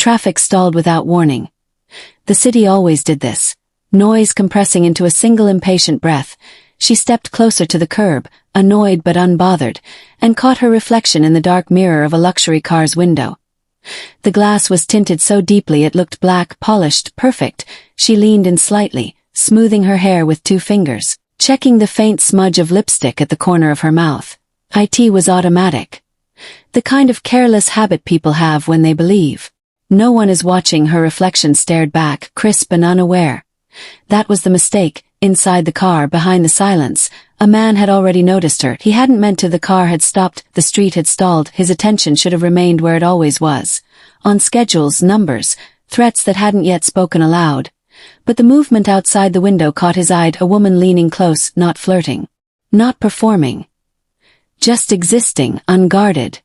Traffic stalled without warning. The city always did this. Noise compressing into a single impatient breath. She stepped closer to the curb, annoyed but unbothered, and caught her reflection in the dark mirror of a luxury car's window. The glass was tinted so deeply it looked black, polished, perfect. She leaned in slightly, smoothing her hair with 2 fingers, checking the faint smudge of lipstick at the corner of her mouth. It was automatic. The kind of careless habit people have when they believe no one is watching. Her reflection stared back, crisp and unaware. That was the mistake. Inside the car, behind the silence, a man had already noticed her. He hadn't meant to. The car had stopped, the street had stalled. His attention should have remained where it always was. On schedules, numbers, threats that hadn't yet spoken aloud. But the movement outside the window caught his eye. A woman leaning close, not flirting. Not performing. Just existing, unguarded.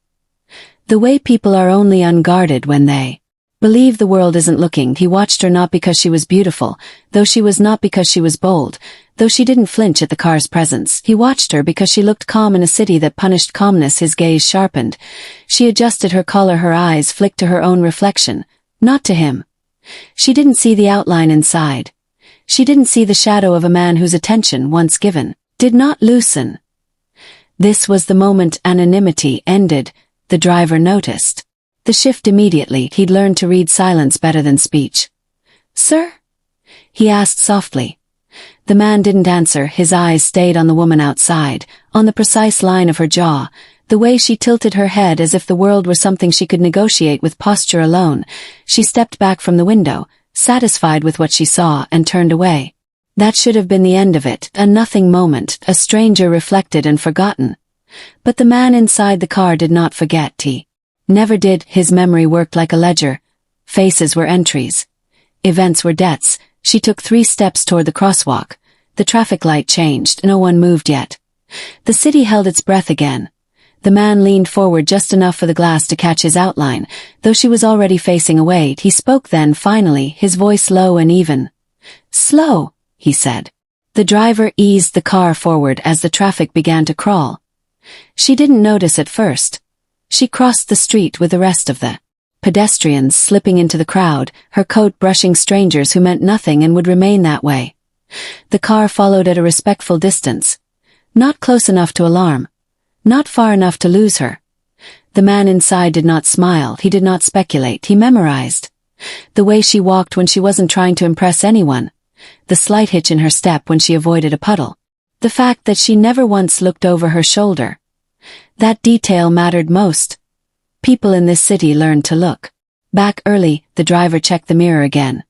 The way people are only unguarded when they believe the world isn't looking. He watched her, not because she was beautiful, though she was, not because she was bold, though she didn't flinch at the car's presence. He watched her because she looked calm in a city that punished calmness. His gaze sharpened. She adjusted her collar, her eyes flicked to her own reflection, not to him. She didn't see the outline inside. She didn't see the shadow of a man whose attention, once given, did not loosen. This was the moment anonymity ended. The driver noticed the shift immediately. He'd learned to read silence better than speech. "Sir?" he asked softly. The man didn't answer. His eyes stayed on the woman outside, on the precise line of her jaw, the way she tilted her head as if the world were something she could negotiate with posture alone. She stepped back from the window, satisfied with what she saw, and turned away. That should have been the end of it, a nothing moment, a stranger reflected and forgotten. But the man inside the car did not forget. He never did. His memory worked like a ledger. Faces were entries. Events were debts. She took 3 steps toward the crosswalk. The traffic light changed. No one moved yet. The city held its breath again. The man leaned forward just enough for the glass to catch his outline, though she was already facing away. He spoke then, finally, his voice low and even. "Slow," he said. The driver eased the car forward as the traffic began to crawl. She didn't notice at first. She crossed the street with the rest of the pedestrians, slipping into the crowd, her coat brushing strangers who meant nothing and would remain that way. The car followed at a respectful distance. Not close enough to alarm. Not far enough to lose her. The man inside did not smile. He did not speculate. He memorized the way she walked when she wasn't trying to impress anyone. The slight hitch in her step when she avoided a puddle. The fact that she never once looked over her shoulder. That detail mattered most. People in this city learned to look back early. The driver checked the mirror again.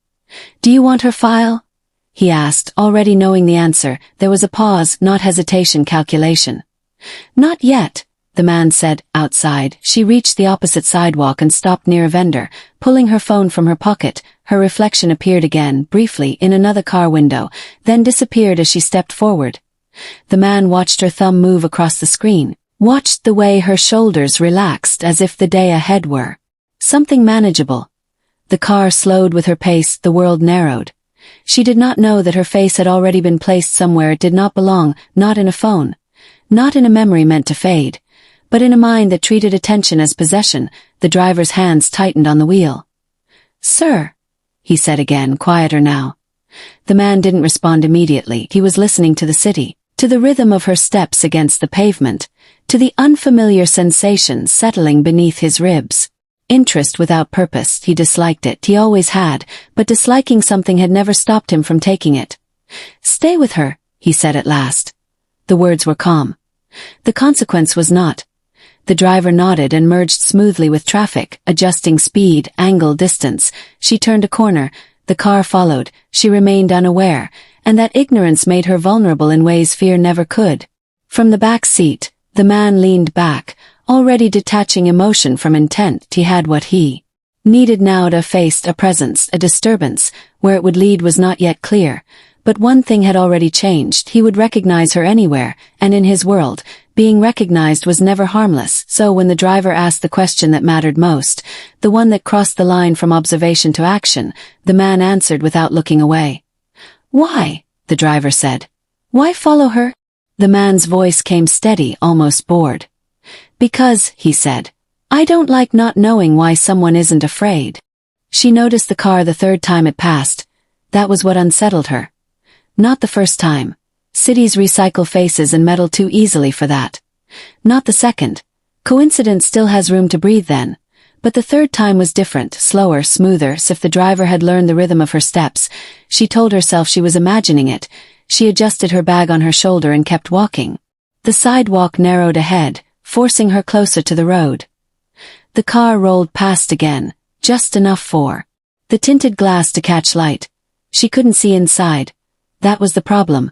"Do you want her file?" he asked, already knowing the answer. There was a pause, not hesitation, calculation. "Not yet," the man said. Outside, she reached the opposite sidewalk and stopped near a vendor, pulling her phone from her pocket. Her reflection appeared again, briefly, in another car window, then disappeared as she stepped forward. The man watched her thumb move across the screen, watched the way her shoulders relaxed as if the day ahead were something manageable. The car slowed with her pace. The world narrowed. She did not know that her face had already been placed somewhere it did not belong, not in a phone, not in a memory meant to fade, but in a mind that treated attention as possession. The driver's hands tightened on the wheel. "Sir," he said again, quieter now. The man didn't respond immediately. He was listening to the city, to the rhythm of her steps against the pavement, to the unfamiliar sensation settling beneath his ribs. Interest without purpose. He disliked it. He always had, but disliking something had never stopped him from taking it. "Stay with her," he said at last. The words were calm. The consequence was not. The driver nodded and merged smoothly with traffic, adjusting speed, angle, distance. She turned a corner. The car followed. She remained unaware, and that ignorance made her vulnerable in ways fear never could. From the back seat, the man leaned back, already detaching emotion from intent. He had what he needed now to face a presence, a disturbance. Where it would lead was not yet clear, but one thing had already changed. He would recognize her anywhere, and in his world, being recognized was never harmless. So when the driver asked the question that mattered most, the one that crossed the line from observation to action, the man answered without looking away. "Why?" the driver said. "Why follow her?" The man's voice came steady, almost bored. "Because," he said, "I don't like not knowing why someone isn't afraid." She noticed the car the third time it passed. That was what unsettled her. Not the first time. Cities recycle faces and metal too easily for that. Not the second. Coincidence still has room to breathe then. But the third time was different, slower, smoother, as if the driver had learned the rhythm of her steps. She told herself she was imagining it. She adjusted her bag on her shoulder and kept walking. The sidewalk narrowed ahead, forcing her closer to the road. The car rolled past again, just enough for the tinted glass to catch light. She couldn't see inside. That was the problem.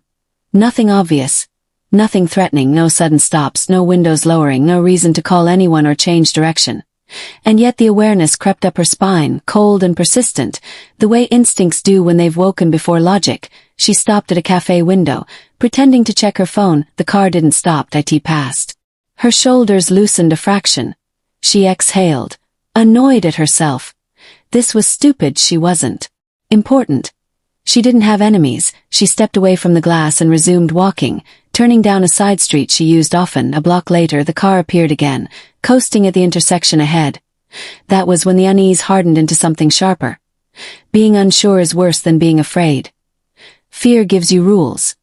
Nothing obvious. Nothing threatening, no sudden stops, no windows lowering, no reason to call anyone or change direction. And yet the awareness crept up her spine, cold and persistent, the way instincts do when they've woken before logic. She stopped at a cafe window, pretending to check her phone. The car didn't stop. It passed. Her shoulders loosened a fraction. She exhaled, annoyed at herself. This was stupid. She wasn't important. She didn't have enemies. She stepped away from the glass and resumed walking, turning down a side street she used often. A block later the car appeared again, coasting at the intersection ahead. That was when the unease hardened into something sharper. Being unsure is worse than being afraid. Fear gives you rules.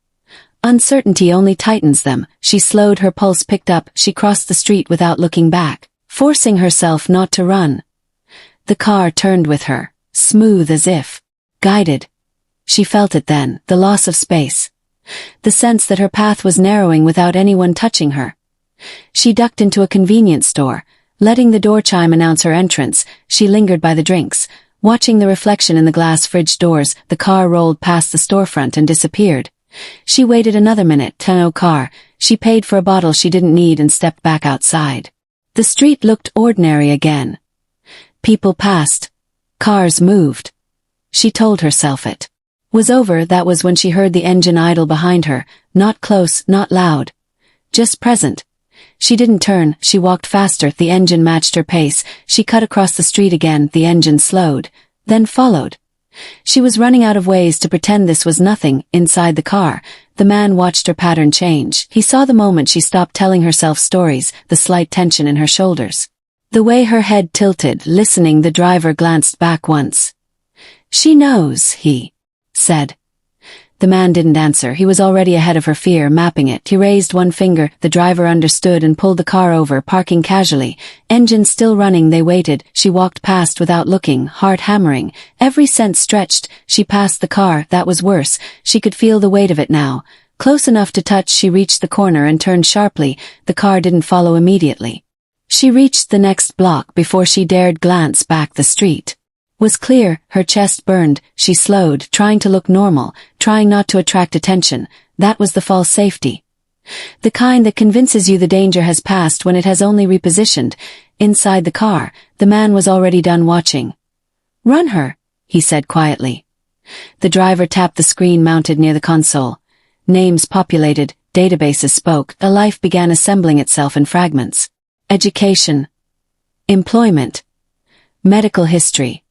Uncertainty only tightens them. She slowed, her pulse picked up. She crossed the street without looking back, forcing herself not to run. The car turned with her, smooth as if guided. She felt it then, the loss of space. The sense that her path was narrowing without anyone touching her. She ducked into a convenience store, letting the door chime announce her entrance. She lingered by the drinks, watching the reflection in the glass fridge doors. The car rolled past the storefront and disappeared. She waited another minute. No car. She paid for a bottle she didn't need and stepped back outside. The street looked ordinary again. People passed. Cars moved. She told herself it was over. That was when she heard the engine idle behind her, not close, not loud. Just present. She didn't turn, she walked faster. The engine matched her pace. She cut across the street again. The engine slowed, then followed. She was running out of ways to pretend this was nothing. Inside the car, the man watched her pattern change. He saw the moment she stopped telling herself stories, the slight tension in her shoulders. The way her head tilted, listening. The driver glanced back once. "She knows," he said. The man didn't answer. He was already ahead of her fear, mapping it. He raised one finger. The driver understood and pulled the car over, parking casually. Engine still running, they waited. She walked past without looking, heart hammering. Every sense stretched. She passed the car. That was worse. She could feel the weight of it now. Close enough to touch. She reached the corner and turned sharply. The car didn't follow immediately. She reached the next block before she dared glance back. The street was clear. Her chest burned. She slowed, trying to look normal, trying not to attract attention. That was the false safety. The kind that convinces you the danger has passed when it has only repositioned. Inside the car, the man was already done watching. "Run her," he said quietly. The driver tapped the screen mounted near the console. Names populated, databases spoke. A life began assembling itself in fragments. Education. Employment. Medical history.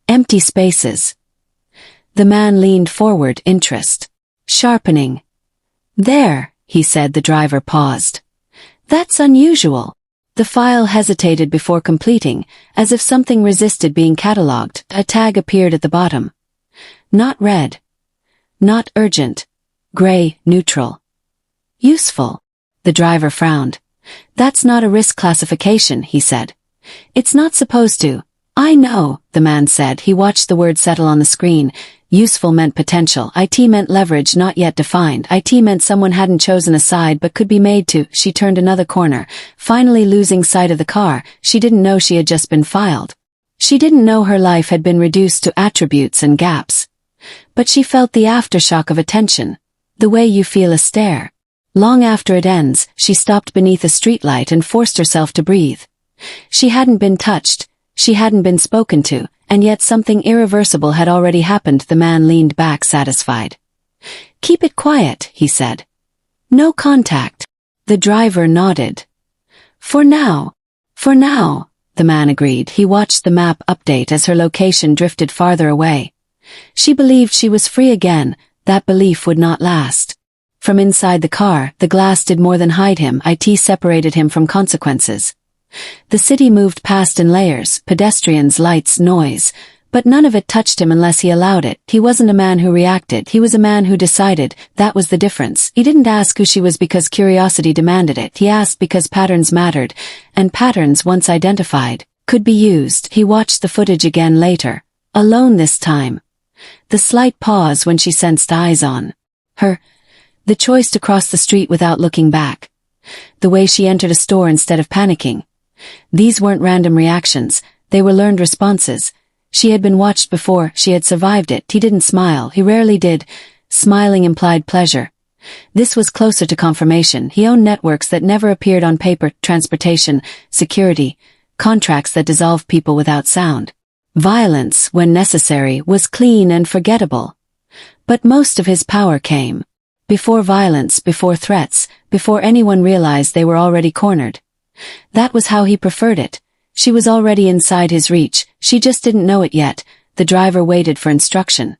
Empty spaces. The man leaned forward, interest sharpening. "There," he said. The driver paused. "That's unusual." The file hesitated before completing, as if something resisted being catalogued. A tag appeared at the bottom. Not read. Not urgent. Gray, neutral. Useful. The driver frowned. "That's not a risk classification," he said. "It's not supposed to." "I know," the man said. He watched the word settle on the screen. Useful meant potential. IT meant leverage not yet defined. IT meant someone hadn't chosen a side but could be made to. She turned another corner, finally losing sight of the car. She didn't know she had just been filed. She didn't know her life had been reduced to attributes and gaps. But she felt the aftershock of attention. The way you feel a stare. Long after it ends, she stopped beneath a streetlight and forced herself to breathe. She hadn't been touched. She hadn't been spoken to, and yet something irreversible had already happened. The man leaned back, satisfied. "Keep it quiet," he said. "No contact." The driver nodded. For now, the man agreed. He watched the map update as her location drifted farther away. She believed she was free again. That belief would not last. From inside the car, the glass did more than hide him. IT separated him from consequences. The city moved past in layers, pedestrians, lights, noise. But none of it touched him unless he allowed it. He wasn't a man who reacted, he was a man who decided. That was the difference. He didn't ask who she was because curiosity demanded it. He asked because patterns mattered, and patterns, once identified, could be used. He watched the footage again later, alone this time. The slight pause when she sensed eyes on her. The choice to cross the street without looking back. The way she entered a store instead of panicking. These weren't random reactions, they were learned responses. She had been watched before, she had survived it. He didn't smile, he rarely did. Smiling implied pleasure. This was closer to confirmation. He owned networks that never appeared on paper, transportation, security, contracts that dissolved people without sound. Violence, when necessary, was clean and forgettable. But most of his power came before violence, before threats, before anyone realized they were already cornered. That was how he preferred it. She was already inside his reach, she just didn't know it yet. The driver waited for instruction.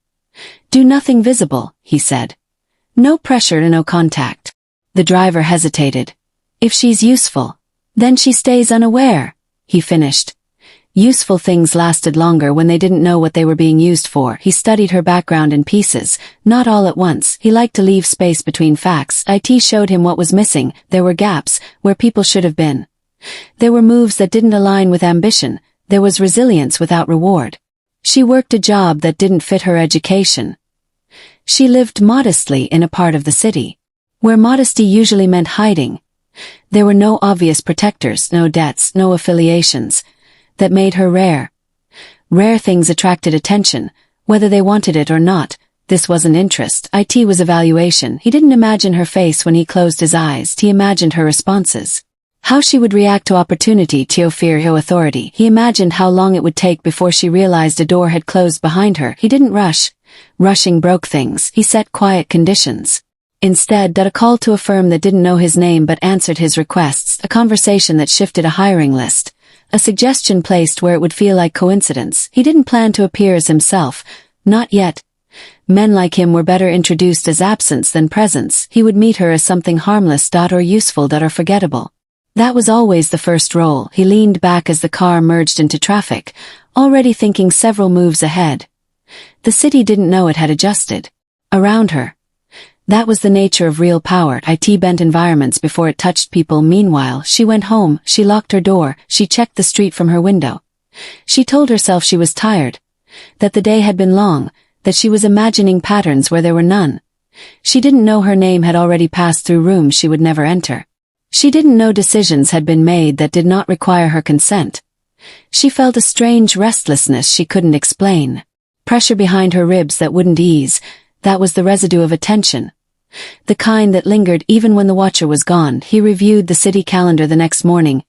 "Do nothing visible," he said. "No pressure and no contact." The driver hesitated. "If she's useful, then she stays unaware," he finished. Useful things lasted longer when they didn't know what they were being used for. He studied her background in pieces, not all at once. He liked to leave space between facts. IT showed him what was missing. There were gaps, where people should have been. There were moves that didn't align with ambition. There was resilience without reward. She worked a job that didn't fit her education. She lived modestly in a part of the city, where modesty usually meant hiding. There were no obvious protectors, no debts, no affiliations. That made her rare. Rare things attracted attention, whether they wanted it or not. This wasn't interest, it was evaluation. He didn't imagine her face when he closed his eyes, he imagined her responses. How she would react to opportunity, to fear, to authority. He imagined how long it would take before she realized a door had closed behind her. He didn't rush. Rushing broke things. He set quiet conditions. Instead, that a call to a firm that didn't know his name but answered his requests, a conversation that shifted a hiring list, a suggestion placed where it would feel like coincidence. He didn't plan to appear as himself. Not yet. Men like him were better introduced as absence than presence. He would meet her as something harmless or useful or forgettable. That was always the first role. He leaned back as the car merged into traffic, already thinking several moves ahead. The city didn't know it had adjusted. Around her. That was the nature of real power. It bent environments before it touched people. Meanwhile, she went home, she locked her door, she checked the street from her window. She told herself she was tired, that the day had been long, that she was imagining patterns where there were none. She didn't know her name had already passed through rooms she would never enter. She didn't know decisions had been made that did not require her consent. She felt a strange restlessness she couldn't explain. Pressure behind her ribs that wouldn't ease. That was the residue of attention. The kind that lingered even when the watcher was gone. He reviewed the city calendar the next morning.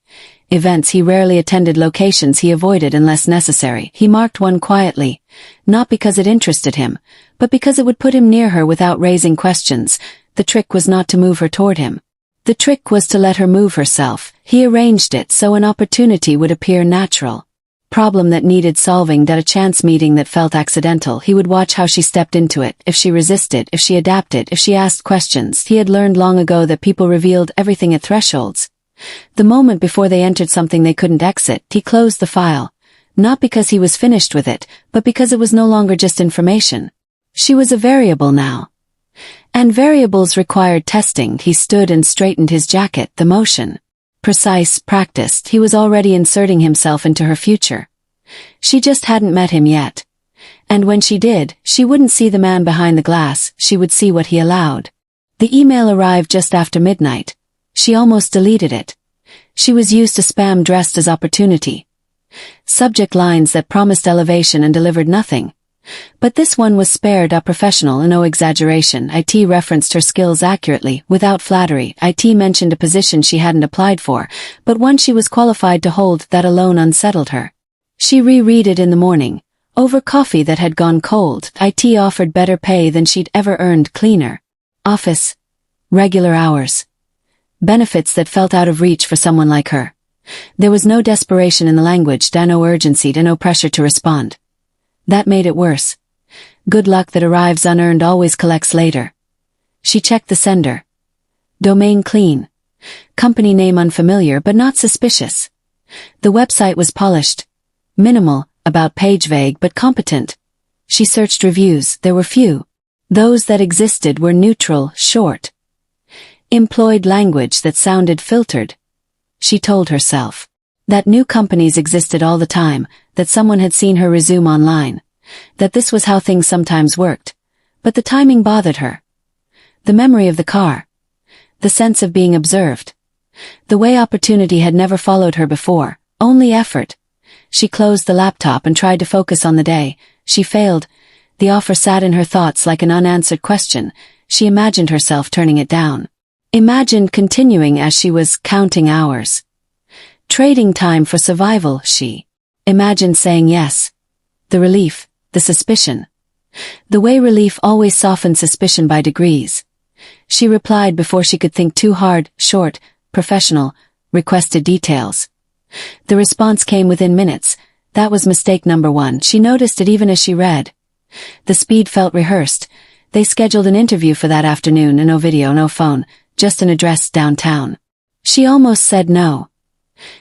Events he rarely attended, locations he avoided unless necessary. He marked one quietly, not because it interested him, but because it would put him near her without raising questions. The trick was not to move her toward him. The trick was to let her move herself. He arranged it so an opportunity would appear natural. Problem that needed solving, a chance meeting that felt accidental. He would watch how she stepped into it, if she resisted, if she adapted, if she asked questions. He had learned long ago that people revealed everything at thresholds. The moment before they entered something they couldn't exit, he closed the file. Not because he was finished with it, but because it was no longer just information. She was a variable now. And variables required testing. He stood and straightened his jacket, the motion. Precise, practiced, he was already inserting himself into her future. She just hadn't met him yet. And when she did, she wouldn't see the man behind the glass, she would see what he allowed. The email arrived just after midnight. She almost deleted it. She was used to spam dressed as opportunity. Subject lines that promised elevation and delivered nothing. But this one was spared a professional and no exaggeration. It referenced her skills accurately, without flattery. It mentioned a position she hadn't applied for, but one she was qualified to hold. That alone unsettled her. She reread it in the morning, over coffee that had gone cold. It offered better pay than she'd ever earned, cleaner office, regular hours, benefits that felt out of reach for someone like her. There was no desperation in the language, no urgency, no pressure to respond. That made it worse. Good luck that arrives unearned always collects later. She checked the sender. Domain clean. Company name unfamiliar but not suspicious. The website was polished. Minimal, about page vague but competent. She searched reviews, there were few. Those that existed were neutral, short. Employed language that sounded filtered. She told herself that new companies existed all the time, that someone had seen her resume online, that this was how things sometimes worked. But the timing bothered her. The memory of the car. The sense of being observed. The way opportunity had never followed her before, only effort. She closed the laptop and tried to focus on the day. She failed. The offer sat in her thoughts like an unanswered question. She imagined herself turning it down. Imagined continuing as she was counting hours. Trading time for survival, she imagined saying yes. The relief, the suspicion. The way relief always softened suspicion by degrees. She replied before she could think too hard, short, professional, requested details. The response came within minutes. That was mistake number 1. She noticed it even as she read. The speed felt rehearsed. They scheduled an interview for that afternoon, and no video, no phone, just an address downtown. She almost said no.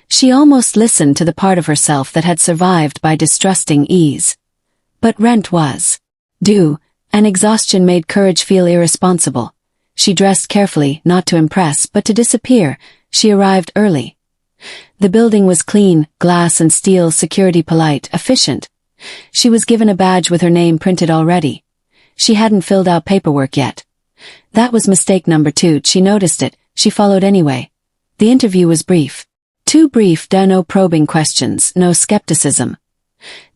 She almost listened to the part of herself that had survived by distrusting ease. But rent was due, and exhaustion made courage feel irresponsible. She dressed carefully, not to impress, but to disappear. She arrived early. The building was clean, glass and steel, security polite, efficient. She was given a badge with her name printed already. She hadn't filled out paperwork yet. That was mistake number 2. She noticed it. She followed anyway. The interview was brief. Too brief, no probing questions, no skepticism.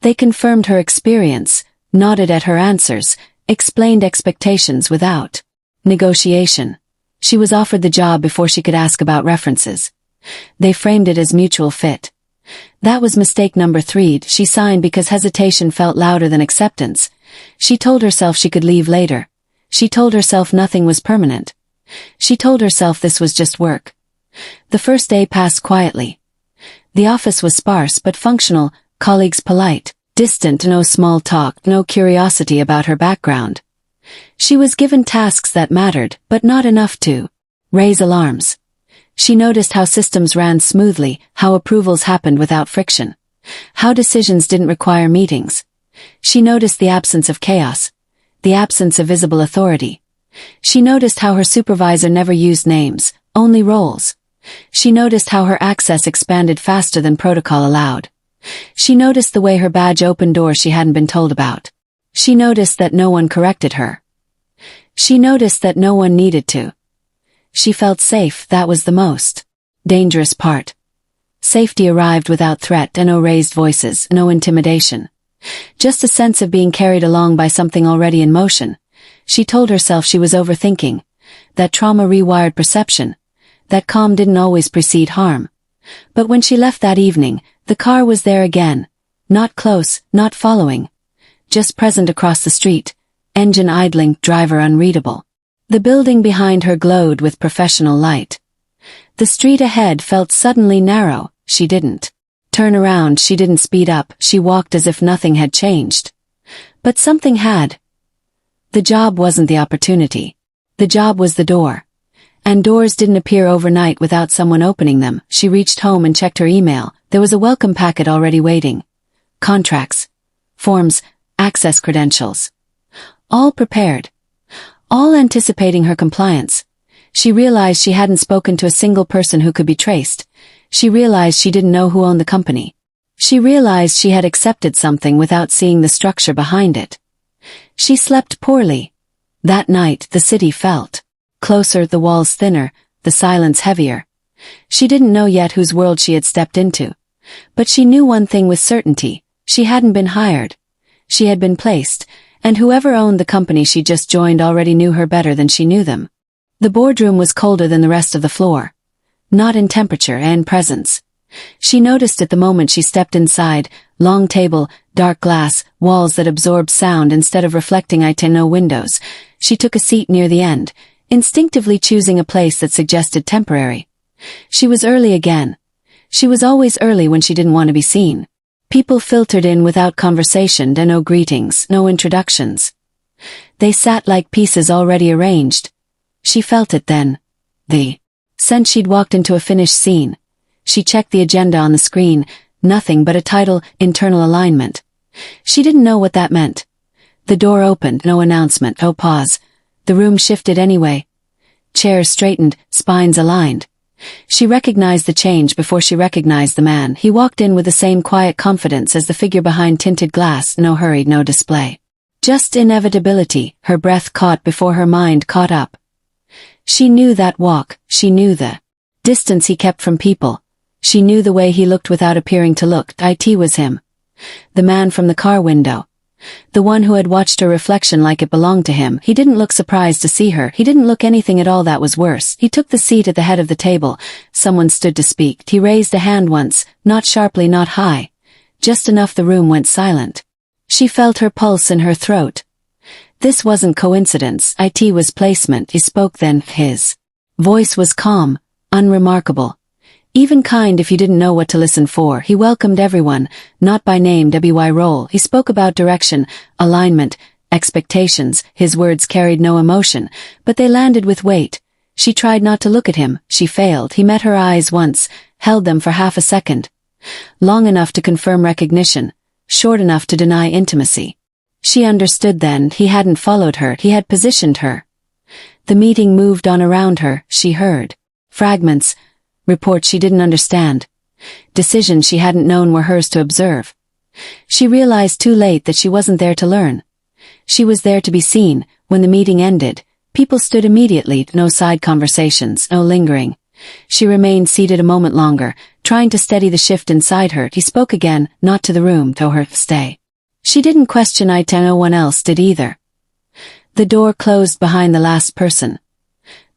They confirmed her experience, nodded at her answers, explained expectations without negotiation. She was offered the job before she could ask about references. They framed it as mutual fit. That was mistake number 3. She signed because hesitation felt louder than acceptance. She told herself she could leave later. She told herself nothing was permanent. She told herself this was just work. The first day passed quietly. The office was sparse but functional, colleagues polite, distant, no small talk, no curiosity about her background. She was given tasks that mattered, but not enough to raise alarms. She noticed how systems ran smoothly, how approvals happened without friction, how decisions didn't require meetings. She noticed the absence of chaos, the absence of visible authority. She noticed how her supervisor never used names, only roles. She noticed how her access expanded faster than protocol allowed. She noticed the way her badge opened doors she hadn't been told about. She noticed that no one corrected her. She noticed that no one needed to. She felt safe. That was the most dangerous part. Safety arrived without threat, and no raised voices, no intimidation. Just a sense of being carried along by something already in motion. She told herself she was overthinking. That trauma rewired perception. That calm didn't always precede harm. But when she left that evening, the car was there again. Not close, not following. Just present across the street. Engine idling, driver unreadable. The building behind her glowed with professional light. The street ahead felt suddenly narrow. She didn't turn around, she didn't speed up, she walked as if nothing had changed. But something had. The job wasn't the opportunity. The job was the door. And doors didn't appear overnight without someone opening them. She reached home and checked her email. There was a welcome packet already waiting. Contracts, forms, access credentials. All prepared. All anticipating her compliance. She realized she hadn't spoken to a single person who could be traced. She realized she didn't know who owned the company. She realized she had accepted something without seeing the structure behind it. She slept poorly. That night, the city felt closer, the walls thinner, the silence heavier. She didn't know yet whose world she had stepped into. But she knew one thing with certainty. She hadn't been hired. She had been placed, and whoever owned the company she just joined already knew her better than she knew them. The boardroom was colder than the rest of the floor. Not in temperature and presence. She noticed it the moment she stepped inside. Long table, dark glass, walls that absorbed sound instead of reflecting it, no windows. She took a seat near the end, instinctively choosing a place that suggested temporary. She was early again. She was always early when she didn't want to be seen. People filtered in without conversation, and no greetings, no introductions. They sat like pieces already arranged. She felt it then. The sense she'd walked into a finished scene. She checked the agenda on the screen. Nothing but a title, internal alignment. She didn't know what that meant. The door opened, no announcement, no pause. The room shifted anyway. Chairs straightened, spines aligned. She recognized the change before she recognized the man. He walked in with the same quiet confidence as the figure behind tinted glass, no hurry, no display. Just inevitability, her breath caught before her mind caught up. She knew that walk, she knew the distance he kept from people. She knew the way he looked without appearing to look. It was him. The man from the car window. The one who had watched her reflection like it belonged to him. He didn't look surprised to see her. He didn't look anything at all that was worse. He took the seat at the head of the table. Someone stood to speak. He raised a hand once, not sharply, not high. Just enough the room went silent. She felt her pulse in her throat. This wasn't coincidence. It was placement. He spoke then. His voice was calm, unremarkable. Even kind if you didn't know what to listen for. He welcomed everyone, not by name, WY role. He spoke about direction, alignment, expectations. His words carried no emotion, but they landed with weight. She tried not to look at him. She failed. He met her eyes once, held them for half a second. Long enough to confirm recognition, short enough to deny intimacy. She understood then. He hadn't followed her. He had positioned her. The meeting moved on around her. She heard fragments, reports she didn't understand. Decisions she hadn't known were hers to observe. She realized too late that she wasn't there to learn. She was there to be seen. When the meeting ended, people stood immediately, no side conversations, no lingering. She remained seated a moment longer, trying to steady the shift inside her. He spoke again, not to the room, to her. Stay. She didn't question it, no one else did either. The door closed behind the last person.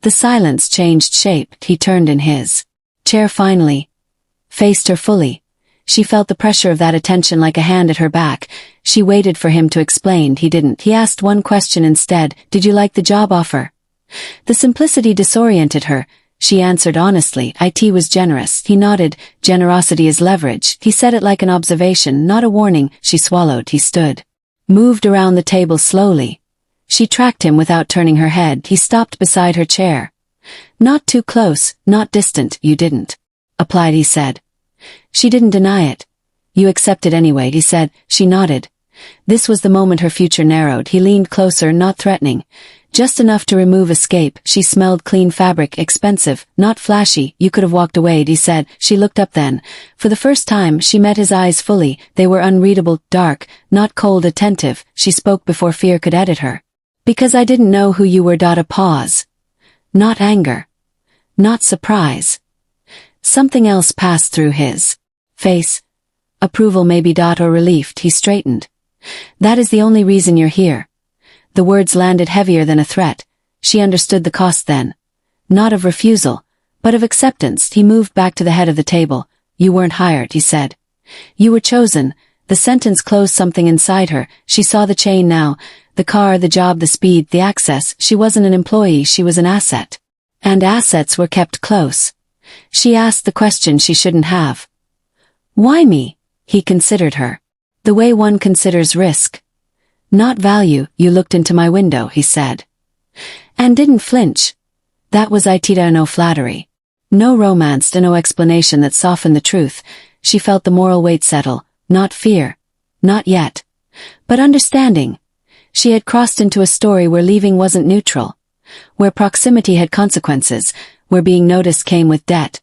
The silence changed shape. He turned in his chair finally, faced her fully. She felt the pressure of that attention like a hand at her back. She waited for him to explain. He didn't. He asked one question instead. Did you like the job offer? The simplicity disoriented her. She answered honestly. It was generous. He nodded. Generosity is leverage. He said it like an observation, not a warning. She swallowed. He stood, moved around the table slowly. She tracked him without turning her head. He stopped beside her chair. Not too close, not distant. You didn't apply, he said. She didn't deny it. You accepted anyway, he said. She nodded. This was the moment her future narrowed. He leaned closer, not threatening. Just enough to remove escape. She smelled clean fabric, expensive, not flashy. You could have walked away, he said. She looked up then. For the first time, she met his eyes fully. They were unreadable, dark, not cold, attentive. She spoke before fear could edit her. Because I didn't know who you were. A pause. Not anger. Not surprise. Something else passed through his face. Approval maybe. Or relief. He straightened. That is the only reason you're here. The words landed heavier than a threat. She understood the cost then. Not of refusal, but of acceptance. He moved back to the head of the table. You weren't hired, he said. You were chosen. The sentence closed something inside her. She saw the chain now. The car, the job, the speed, the access. She wasn't an employee, she was an asset. And assets were kept close. She asked the question she shouldn't have. Why me? He considered her. The way one considers risk. Not value. You looked into my window, he said. And didn't flinch. That was it. No flattery. No romance, no explanation that softened the truth. She felt the moral weight settle. Not fear. Not yet. But understanding. She had crossed into a story where leaving wasn't neutral. Where proximity had consequences. Where being noticed came with debt.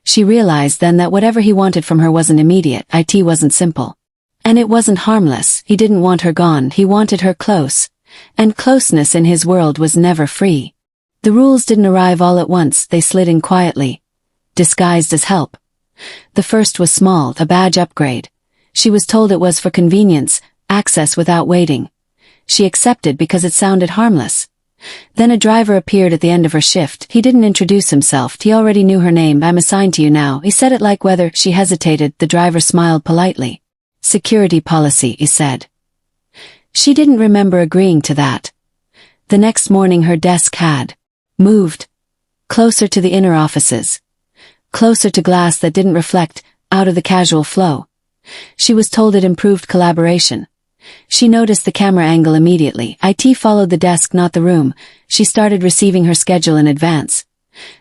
She realized then that whatever he wanted from her wasn't immediate. It wasn't simple. And it wasn't harmless. He didn't want her gone. He wanted her close. And closeness in his world was never free. The rules didn't arrive all at once. They slid in quietly. Disguised as help. The first was small, a badge upgrade. She was told it was for convenience, access without waiting. She accepted because it sounded harmless. Then a driver appeared at the end of her shift. He didn't introduce himself. He already knew her name. I'm assigned to you now. He said it like whether. She hesitated. The driver smiled politely. Security policy, he said. She didn't remember agreeing to that. The next morning her desk had moved. Closer to the inner offices. Closer to glass that didn't reflect, out of the casual flow. She was told it improved collaboration. She noticed the camera angle immediately. It followed the desk, not the room. She started receiving her schedule in advance.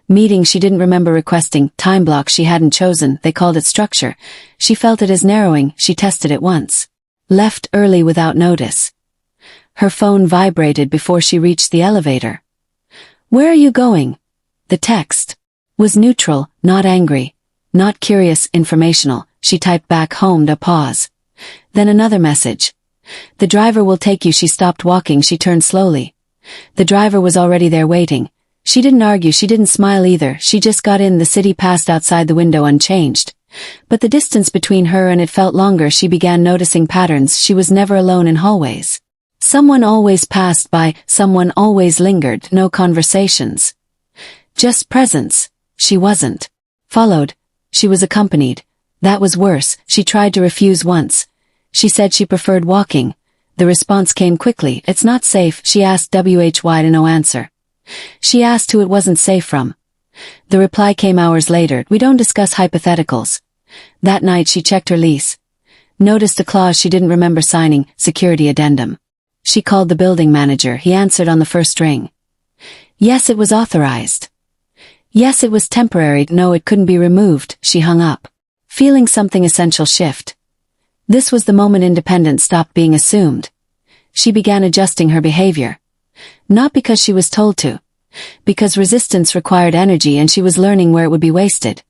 Meeting she didn't remember requesting, time block she hadn't chosen, they called it structure. She felt it as narrowing, she tested it once. Left early without notice. Her phone vibrated before she reached the elevator. Where are you going? The text was neutral, not angry, not curious, informational. She typed back home to pause. Then another message. The driver will take you. She stopped walking, she turned slowly. The driver was already there waiting. She didn't argue, she didn't smile either, she just got in. The city passed outside the window unchanged. But the distance between her and it felt longer. She began noticing patterns. She was never alone in hallways. Someone always passed by, someone always lingered, no conversations. Just presence. She wasn't followed. She was accompanied. That was worse. She tried to refuse once. She said she preferred walking. The response came quickly. It's not safe. She asked why to no answer. She asked who it wasn't safe from. The reply came hours later. We don't discuss hypotheticals. That night she checked her lease. Noticed a clause she didn't remember signing, security addendum. She called the building manager. He answered on the first ring. Yes, it was authorized. Yes, it was temporary. No, it couldn't be removed. She hung up, feeling something essential shift. This was the moment independence stopped being assumed. She began adjusting her behavior. Not because she was told to. Because resistance required energy and she was learning where it would be wasted.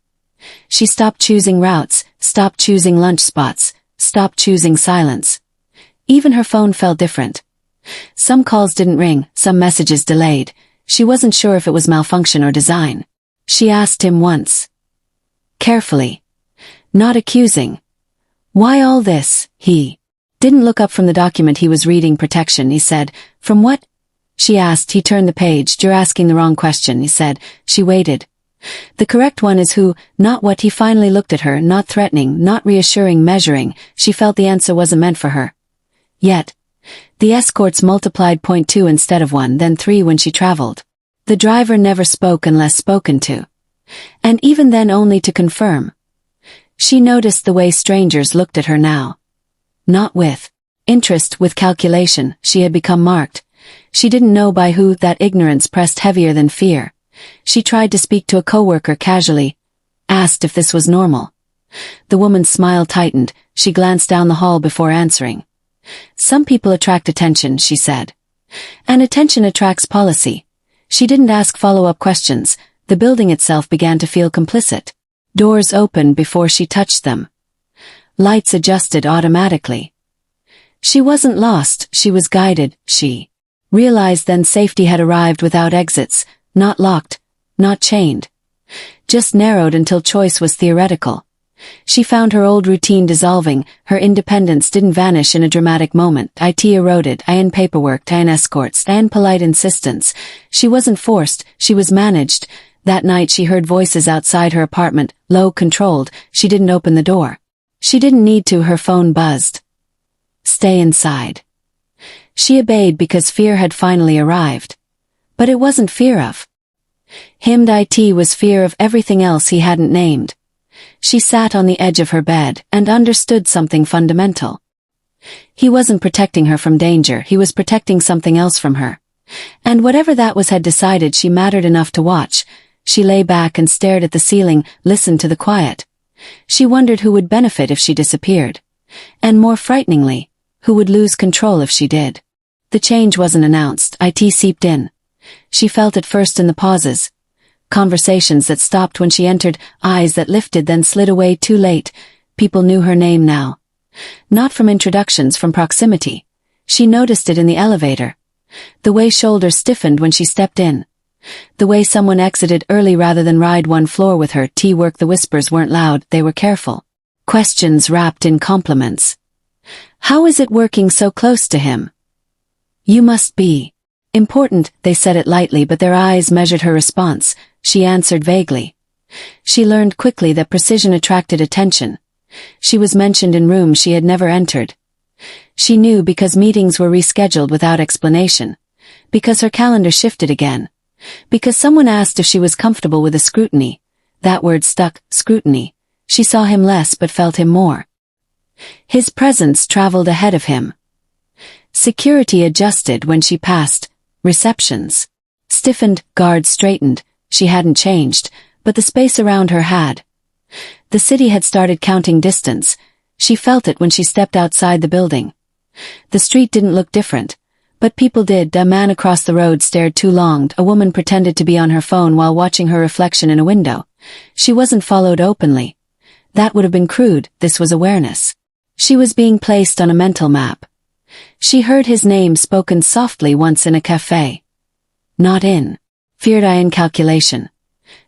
She stopped choosing routes, stopped choosing lunch spots, stopped choosing silence. Even her phone felt different. Some calls didn't ring, some messages delayed. She wasn't sure if it was malfunction or design. She asked him once. Carefully. Not accusing. Why all this? He didn't look up from the document he was reading. Protection, he said. From what? She asked. He turned the page. You're asking the wrong question, he said. She waited. The correct one is who, not what. He finally looked at her, not threatening, not reassuring, measuring. She felt the answer wasn't meant for her. Yet, the escorts multiplied 0.2 instead of 1, then 3 when she traveled. The driver never spoke unless spoken to. And even then only to confirm. She noticed the way strangers looked at her now. Not with interest, with calculation. She had become marked. She didn't know by who. That ignorance pressed heavier than fear. She tried to speak to a coworker casually. Asked if this was normal. The woman's smile tightened. She glanced down the hall before answering. Some people attract attention, she said. And attention attracts policy. She didn't ask follow-up questions. The building itself began to feel complicit. Doors opened before she touched them. Lights adjusted automatically. She wasn't lost, she was guided. She realized then safety had arrived without exits, not locked, not chained. Just narrowed until choice was theoretical. She found her old routine dissolving. Her independence didn't vanish in a dramatic moment. It eroded. In paperwork, in escorts, in polite insistence. She wasn't forced, she was managed. That night she heard voices outside her apartment, low, controlled. She didn't open the door. She didn't need to. Her phone buzzed. Stay inside. She obeyed because fear had finally arrived. But it wasn't fear of him. It was fear of everything else he hadn't named. She sat on the edge of her bed and understood something fundamental. He wasn't protecting her from danger, he was protecting something else from her. And whatever that was had decided she mattered enough to watch. She lay back and stared at the ceiling, listened to the quiet. She wondered who would benefit if she disappeared. And more frighteningly, who would lose control if she did. The change wasn't announced, it seeped in. She felt it first in the pauses. Conversations that stopped when she entered, eyes that lifted then slid away too late. People knew her name now. Not from introductions, from proximity. She noticed it in the elevator. The way shoulders stiffened when she stepped in. The way someone exited early rather than ride one floor with her. Work. The whispers weren't loud, they were careful. Questions wrapped in compliments. How is it working so close to him? You must be important, they said it lightly, but their eyes measured her response. She answered vaguely. She learned quickly that precision attracted attention. She was mentioned in rooms she had never entered. She knew because meetings were rescheduled without explanation. Because her calendar shifted again. Because someone asked if she was comfortable with the scrutiny. That word stuck, scrutiny. She saw him less but felt him more. His presence traveled ahead of him. Security adjusted when she passed. Receptions stiffened, guards straightened. She hadn't changed, but the space around her had. The city had started counting distance. She felt it when she stepped outside the building. The street didn't look different, but people did. A man across the road stared too long. A woman pretended to be on her phone while watching her reflection in a window. She wasn't followed openly. That would have been crude. This was awareness. She was being placed on a mental map. She heard his name spoken softly once in a cafe. Not in. Feared I in calculation.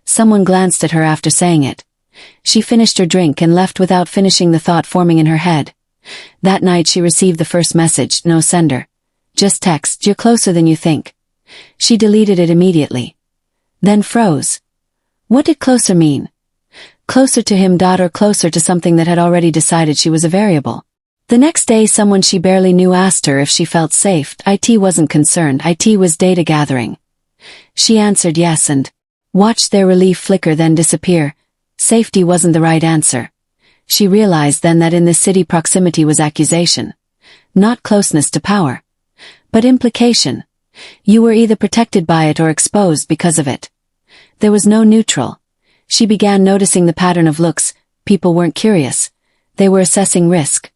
Someone glanced at her after saying it. She finished her drink and left without finishing the thought forming in her head. That night she received the first message, no sender. Just text, you're closer than you think. She deleted it immediately. Then froze. What did closer mean? Closer to him, or closer to something that had already decided she was a variable? The next day someone she barely knew asked her if she felt safe. IT wasn't concerned. IT was data gathering. She answered yes and watched their relief flicker then disappear. Safety wasn't the right answer. She realized then that in this city proximity was accusation. Not closeness to power. But implication. You were either protected by it or exposed because of it. There was no neutral. She began noticing the pattern of looks. People weren't curious. They were assessing risk.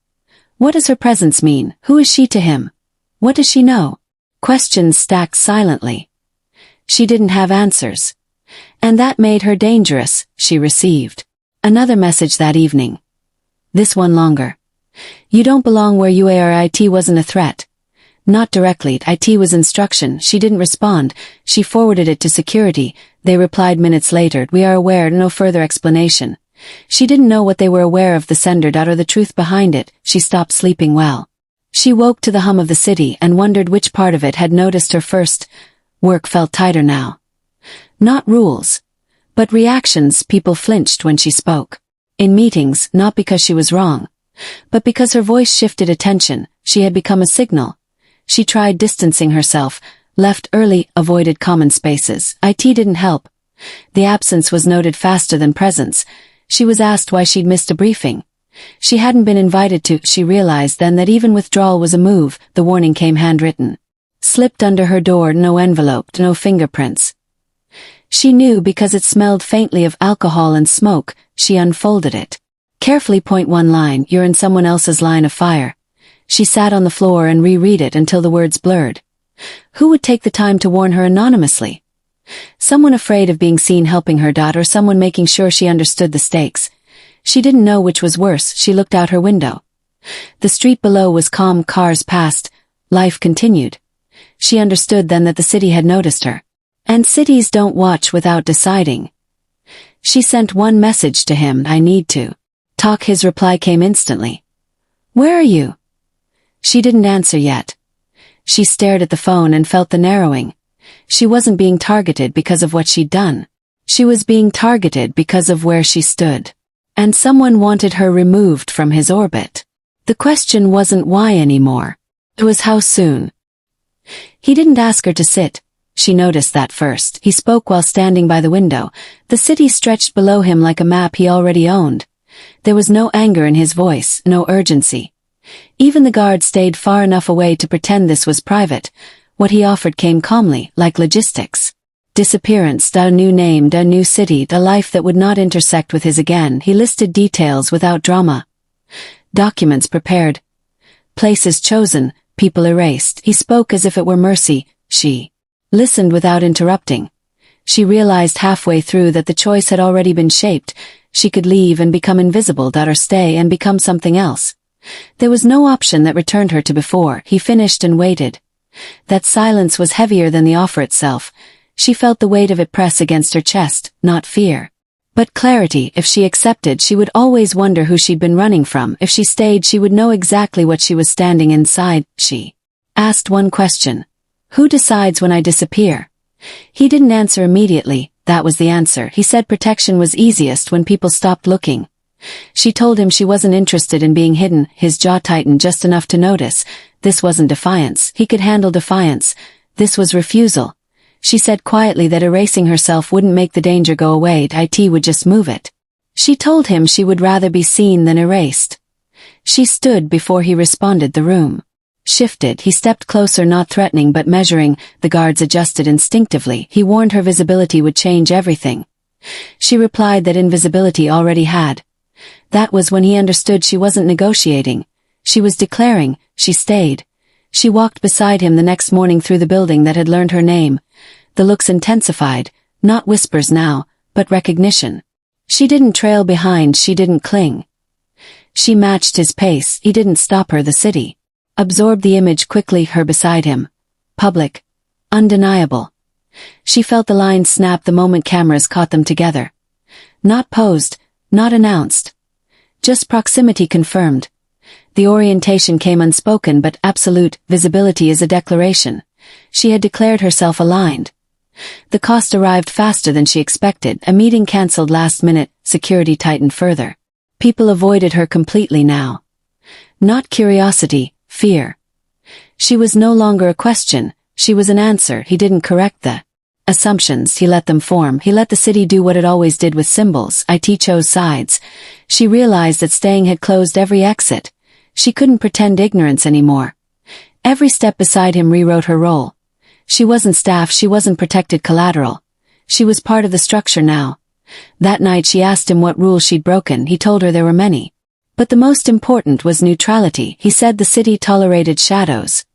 What does her presence mean? Who is she to him? What does she know? Questions stacked silently. She didn't have answers. And that made her dangerous. She received another message that evening. This one longer. You don't belong where you are. IT wasn't a threat. Not directly. IT was instruction. She didn't respond. She forwarded it to security. They replied minutes later. We are aware. No further explanation. She didn't know what they were aware of, the sender or the truth behind it. She stopped sleeping well. She woke to the hum of the city and wondered which part of it had noticed her first. Work felt tighter now. Not rules, but reactions. People flinched when she spoke. In meetings, not because she was wrong, but because her voice shifted attention. She had become a signal. She tried distancing herself, left early, avoided common spaces. IT didn't help. The absence was noted faster than presence. She was asked why she'd missed a briefing. She hadn't been invited to. She realized then that even withdrawal was a move. The warning came handwritten. Slipped under her door, no envelope, no fingerprints. She knew because it smelled faintly of alcohol and smoke. She unfolded it. Carefully, point one line, you're in someone else's line of fire. She sat on the floor and reread it until the words blurred. Who would take the time to warn her anonymously? Someone afraid of being seen helping her, or someone making sure she understood the stakes. She didn't know which was worse. She looked out her window. The street below was calm. Cars passed. Life continued. She understood then that the city had noticed her. And cities don't watch without deciding. She sent one message to him, I need to talk. His reply came instantly. Where are you? She didn't answer yet. She stared at the phone and felt the narrowing. She wasn't being targeted because of what she'd done. She was being targeted because of where she stood. And someone wanted her removed from his orbit. The question wasn't why anymore. It was how soon. He didn't ask her to sit. She noticed that first. He spoke while standing by the window. The city stretched below him like a map he already owned. There was no anger in his voice, no urgency. Even the guard stayed far enough away to pretend this was private. What he offered came calmly, like logistics. Disappearance, a new name, a new city, a life that would not intersect with his again. He listed details without drama. Documents prepared. Places chosen, people erased. He spoke as if it were mercy. She listened without interrupting. She realized halfway through that the choice had already been shaped. She could leave and become invisible, or stay and become something else. There was no option that returned her to before. He finished and waited. That silence was heavier than the offer itself. She felt the weight of it press against her chest, not fear, but clarity. If she accepted, she would always wonder who she'd been running from. If she stayed, she would know exactly what she was standing inside. She asked one question. Who decides when I disappear? He didn't answer immediately. That was the answer. He said protection was easiest when people stopped looking. She told him she wasn't interested in being hidden. His jaw tightened just enough to notice. This wasn't defiance. He could handle defiance. This was refusal. She said quietly that erasing herself wouldn't make the danger go away. IT would just move it. She told him she would rather be seen than erased. She stood before he responded the room. shifted. He stepped closer, not threatening but measuring. The guards adjusted instinctively. He warned her visibility would change everything. She replied that invisibility already had. That was when he understood she wasn't negotiating. She was declaring. She stayed. She walked beside him the next morning through the building that had learned her name. The looks intensified, not whispers now, but recognition. She didn't trail behind, she didn't cling. She matched his pace. He didn't stop her. The city absorbed the image quickly, her beside him. Public. Undeniable. She felt the lines snap the moment cameras caught them together. Not posed, not announced. Just proximity confirmed. The orientation came unspoken but absolute. Visibility is a declaration. She had declared herself aligned. The cost arrived faster than she expected. A meeting cancelled last minute. Security tightened further. People avoided her completely now. Not curiosity, fear. She was no longer a question, she was an answer. He didn't correct the assumptions, he let them form. He let the city do what it always did with symbols. It chose sides. She realized that staying had closed every exit. She couldn't pretend ignorance anymore. Every step beside him rewrote her role. She wasn't staff, she wasn't protected collateral. She was part of the structure now. That night she asked him what rules she'd broken. He told her there were many. But the most important was neutrality. He said the city tolerated shadows,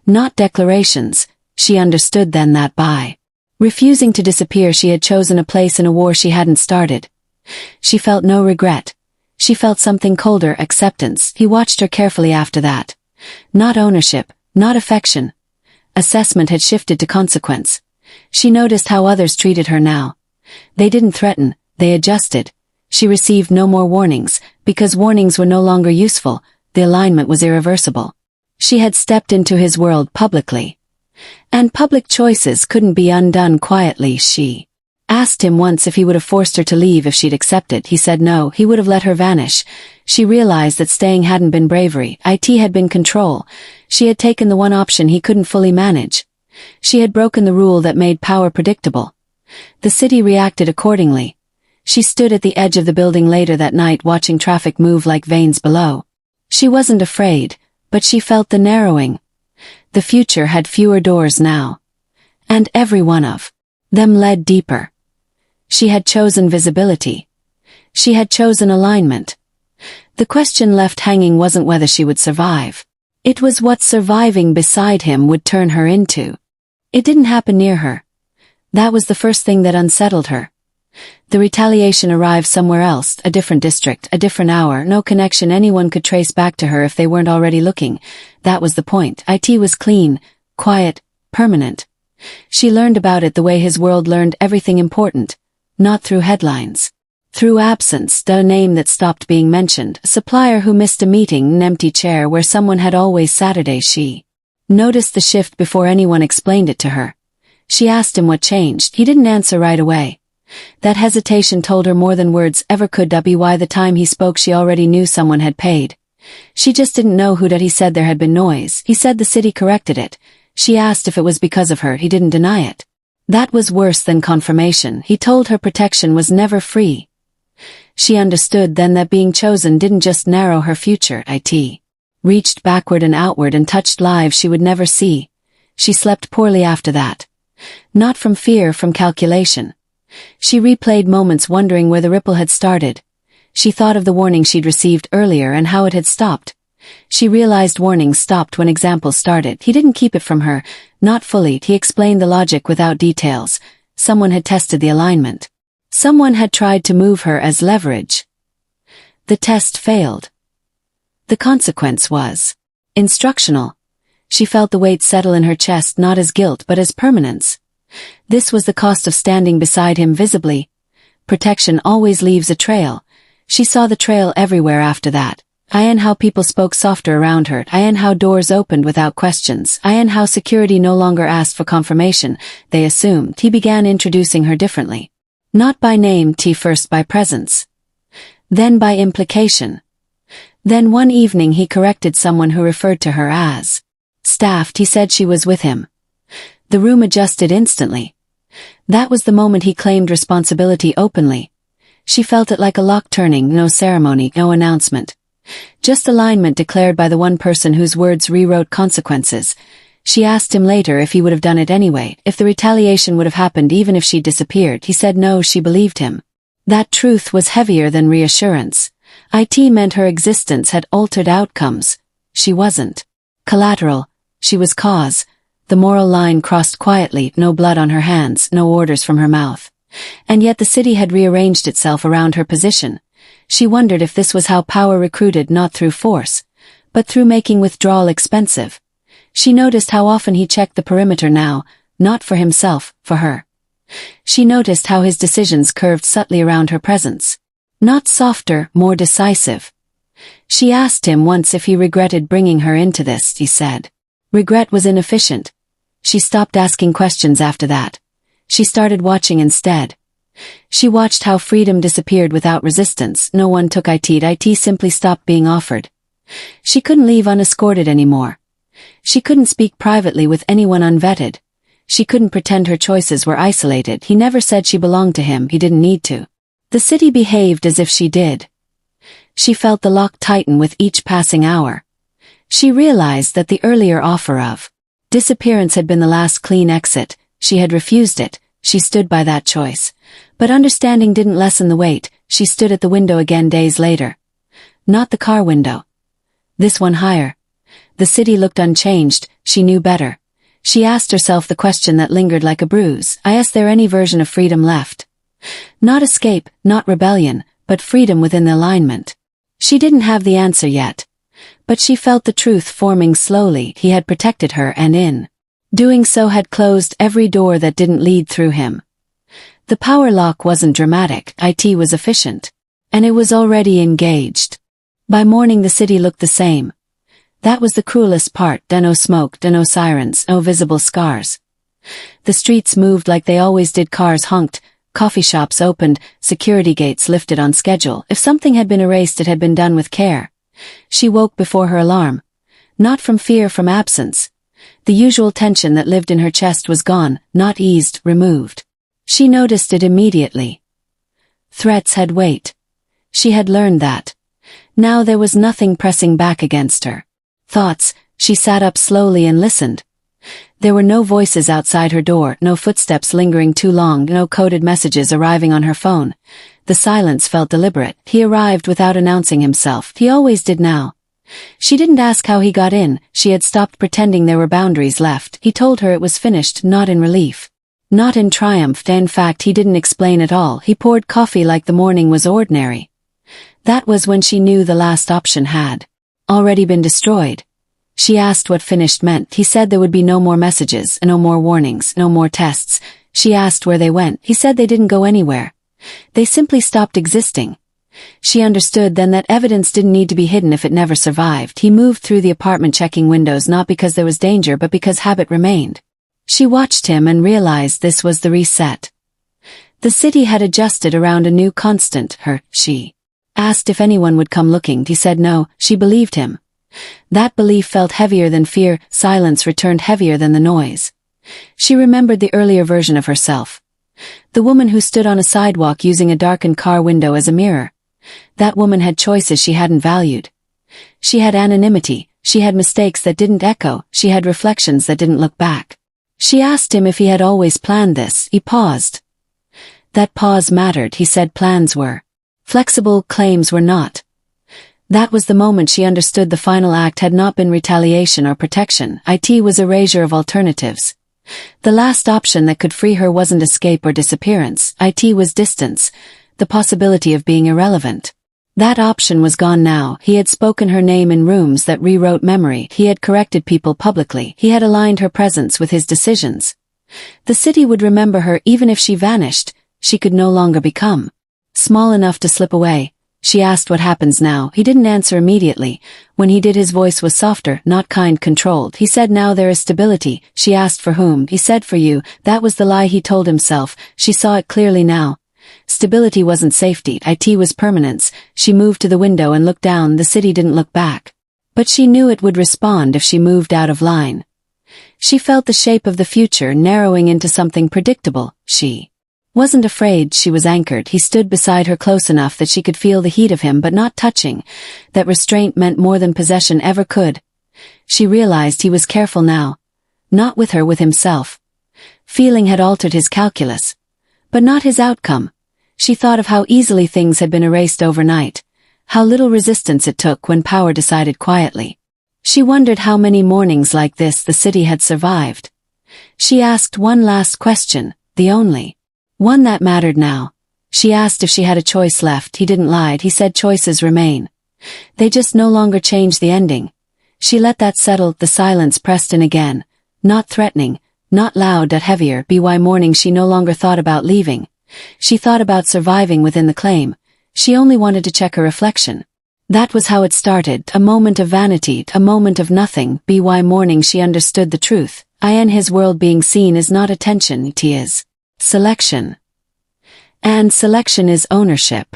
not declarations. She understood then that by refusing to disappear she had chosen a place in a war she hadn't started. She felt no regret. She felt something colder, acceptance. He watched her carefully after that. Not ownership, not affection. Assessment had shifted to consequence. She noticed how others treated her now. They didn't threaten, they adjusted. She received no more warnings, because warnings were no longer useful. The alignment was irreversible. She had stepped into his world publicly. And public choices couldn't be undone quietly. She asked him once if he would have forced her to leave if she'd accepted. He said no, he would have let her vanish. She realized that staying hadn't been bravery. It had been control. She had taken the one option he couldn't fully manage. She had broken the rule that made power predictable. The city reacted accordingly. She stood at the edge of the building later that night watching traffic move like veins below. She wasn't afraid, but she felt the narrowing. The future had fewer doors now. And every one of them led deeper. She had chosen visibility. She had chosen alignment. The question left hanging wasn't whether she would survive. It was what surviving beside him would turn her into. It didn't happen near her. That was the first thing that unsettled her. The retaliation arrived somewhere else, a different district, a different hour, no connection anyone could trace back to her if they weren't already looking. That was the point. It was clean, quiet, permanent. She learned about it the way his world learned everything important. Not through headlines. Through absence, the name that stopped being mentioned, a supplier who missed a meeting, an empty chair where someone had always Saturday. She noticed the shift before anyone explained it to her. She asked him what changed. He didn't answer right away. That hesitation told her more than words ever could. By the time he spoke she already knew someone had paid. She just didn't know who. He said there had been noise. He said the city corrected it. She asked if it was because of her. He didn't deny it. That was worse than confirmation. He told her protection was never free. She understood then that being chosen didn't just narrow her future. It reached backward and outward and touched lives she would never see. She slept poorly after that. Not from fear, from calculation. She replayed moments wondering where the ripple had started. She thought of the warning she'd received earlier and how it had stopped. She realized warnings stopped when examples started. He didn't keep it from her, not fully. He explained the logic without details. Someone had tested the alignment. Someone had tried to move her as leverage. The test failed. The consequence was instructional. She felt the weight settle in her chest, not as guilt but as permanence. This was the cost of standing beside him visibly. Protection always leaves a trail. She saw the trail everywhere after that. How people spoke softer around her. How doors opened without questions. How security no longer asked for confirmation. They assumed. He began introducing her differently. Not by name, first by presence. Then by implication. Then one evening he corrected someone who referred to her as staffed. He said she was with him. The room adjusted instantly. That was the moment he claimed responsibility openly. She felt it like a lock turning, no ceremony, no announcement. Just alignment declared by the one person whose words rewrote consequences. She asked him later if he would have done it anyway, if the retaliation would have happened even if she'd disappeared. He said no, she believed him. That truth was heavier than reassurance. It meant her existence had altered outcomes. She wasn't collateral, she was cause. The moral line crossed quietly, no blood on her hands, no orders from her mouth. And yet the city had rearranged itself around her position. She wondered if this was how power recruited, not through force, but through making withdrawal expensive. She noticed how often he checked the perimeter now, not for himself, for her. She noticed how his decisions curved subtly around her presence. Not softer, more decisive. She asked him once if he regretted bringing her into this. He said regret was inefficient. She stopped asking questions after that. She started watching instead. She watched how freedom disappeared without resistance. No one took it. It simply stopped being offered. She couldn't leave unescorted anymore. She couldn't speak privately with anyone unvetted. She couldn't pretend her choices were isolated. He never said she belonged to him. He didn't need to. The city behaved as if she did. She felt the lock tighten with each passing hour. She realized that the earlier offer of disappearance had been the last clean exit. She had refused it. She stood by that choice. But understanding didn't lessen the weight. She stood at the window again days later. Not the car window. This one higher. The city looked unchanged. She knew better. She asked herself the question that lingered like a bruise. Is there any version of freedom left? Not escape, not rebellion, but freedom within the alignment. She didn't have the answer yet. But she felt the truth forming slowly. He had protected her, and in doing so had closed every door that didn't lead through him. The power lock wasn't dramatic. It was efficient. And it was already engaged. By morning the city looked the same. That was the cruelest part. No smoke, no sirens, no visible scars. The streets moved like they always did. Cars honked, coffee shops opened, security gates lifted on schedule. If something had been erased, it had been done with care. She woke before her alarm. Not from fear, from absence. The usual tension that lived in her chest was gone, not eased, removed. She noticed it immediately. Threats had weight. She had learned that. Now there was nothing pressing back against her. Thoughts. She sat up slowly and listened. There were no voices outside her door, no footsteps lingering too long, no coded messages arriving on her phone. The silence felt deliberate. He arrived without announcing himself. He always did now. She didn't ask how he got in. She had stopped pretending there were boundaries left. He told her it was finished, not in relief. Not in triumph. In fact, he didn't explain at all. He poured coffee like the morning was ordinary. That was when she knew the last option had already been destroyed. She asked what finished meant. He said there would be no more messages, no more warnings, no more tests. She asked where they went. He said they didn't go anywhere. They simply stopped existing. She understood then that evidence didn't need to be hidden if it never survived. He moved through the apartment checking windows not because there was danger but because habit remained. She watched him and realized this was the reset. The city had adjusted around a new constant. She asked if anyone would come looking. He said no. She believed him. That belief felt heavier than fear. Silence returned heavier than the noise. She remembered the earlier version of herself. The woman who stood on a sidewalk using a darkened car window as a mirror. That woman had choices she hadn't valued. She had anonymity. She had mistakes that didn't echo. She had reflections that didn't look back. She asked him if he had always planned this. He paused. That pause mattered. He said plans were flexible, claims were not. That was the moment she understood the final act had not been retaliation or protection. It was erasure of alternatives. The last option that could free her wasn't escape or disappearance. It was distance, the possibility of being irrelevant. That option was gone now. He had spoken her name in rooms that rewrote memory. He had corrected people publicly. He had aligned her presence with his decisions. The city would remember her even if she vanished. She could no longer become small enough to slip away. She asked what happens now. He didn't answer immediately. When he did, his voice was softer, not kind, controlled. He said now there is stability. She asked for whom. He said for you. That was the lie he told himself. She saw it clearly now. Stability wasn't safety. It was permanence. She moved to the window and looked down. The city didn't look back. But she knew it would respond if she moved out of line. She felt the shape of the future narrowing into something predictable. She Wasn't afraid, she was anchored. He stood beside her close enough that she could feel the heat of him but not touching. That restraint meant more than possession ever could. She realized he was careful now. Not with her, with himself. Feeling had altered his calculus. But not his outcome. She thought of how easily things had been erased overnight. How little resistance it took when power decided quietly. She wondered how many mornings like this the city had survived. She asked one last question, the only one that mattered now. She asked if she had a choice left. He didn't lie. He said choices remain. They just no longer change the ending. She let that settle. The silence pressed in again. Not threatening, not loud, but heavier. By morning she no longer thought about leaving. She thought about surviving within the claim. She only wanted to check her reflection. That was how it started, a moment of vanity, a moment of nothing. By morning she understood the truth. In his world being seen is not attention, it is selection. And selection is ownership.